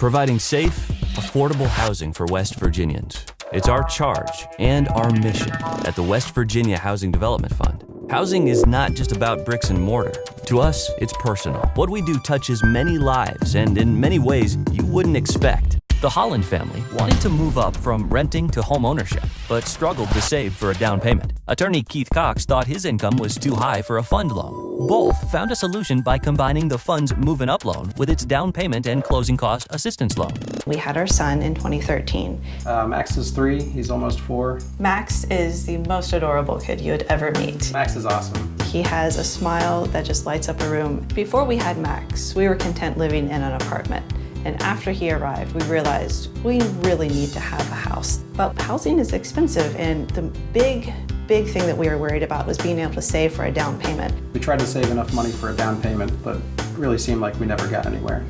providing safe, affordable housing for West Virginians. It's our charge and our mission at the West Virginia Housing Development Fund. Housing is not just about bricks and mortar. To us, it's personal. What we do touches many lives and in many ways you wouldn't expect. The Holland family wanted to move up from renting to homeownership, but struggled to save for a down payment. Attorney Keith Cox thought his income was too high for a fund loan. Both found a solution by combining the fund's Movin' Up loan with its down payment and closing cost assistance loan. We had our son in 2013. Max is 3, he's almost 4. Max is the most adorable kid you would ever meet. Max is awesome. He has a smile that just lights up a room. Before we had Max, we were content living in an apartment. And after he arrived, we realized we really need to have a house. But housing is expensive, and the big thing that we were worried about was being able to save for a down payment. We tried to save enough money for a down payment, but it really seemed like we never got anywhere.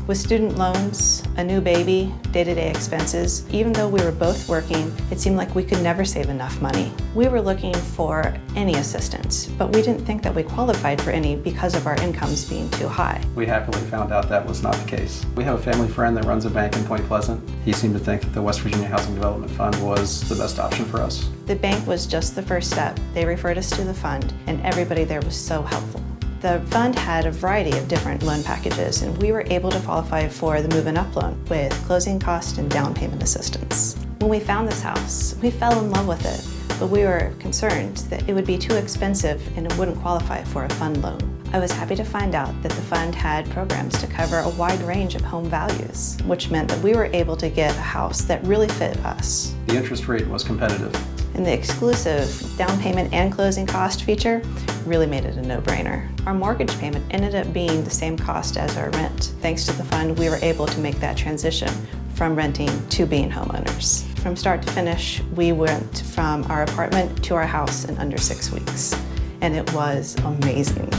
With student loans, a new baby, day-to-day expenses, even though we were both working, it seemed like we could never save enough money. We were looking for any assistance, but we didn't think that we qualified for any because of our incomes being too high. We happily found out that was not the case. We have a family friend that runs a bank in Point Pleasant. He seemed to think that the West Virginia Housing Development Fund was the best option for us. The bank was just the first step. They referred us to the fund, and everybody there was so helpful. The fund had a variety of different loan packages, and we were able to qualify for the Movin' Up loan with closing cost and down payment assistance. When we found this house, we fell in love with it, but we were concerned that it would be too expensive and it wouldn't qualify for a fund loan. I was happy to find out that the fund had programs to cover a wide range of home values, which meant that we were able to get a house that really fit us. The interest rate was competitive. And the exclusive down payment and closing cost feature really made it a no-brainer. Our mortgage payment ended up being the same cost as our rent. Thanks to the fund, we were able to make that transition from renting to being homeowners. From start to finish, we went from our apartment to our house in under 6 weeks, and it was amazing.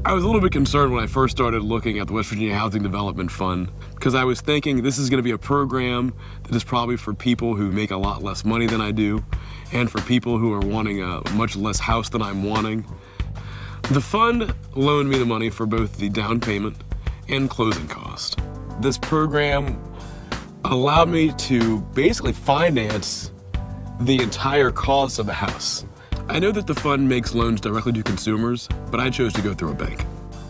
I was a little bit concerned when I first started looking at the West Virginia Housing Development Fund because I was thinking this is going to be a program that is probably for people who make a lot less money than I do and for people who are wanting a much less house than I'm wanting. The fund loaned me the money for both the down payment and closing cost. This program allowed me to basically finance the entire cost of the house. I know that the fund makes loans directly to consumers, but I chose to go through a bank.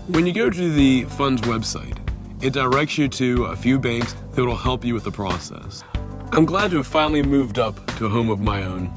When you go to the fund's website, it directs you to a few banks that will help you with the process. I'm glad to have finally moved up to a home of my own.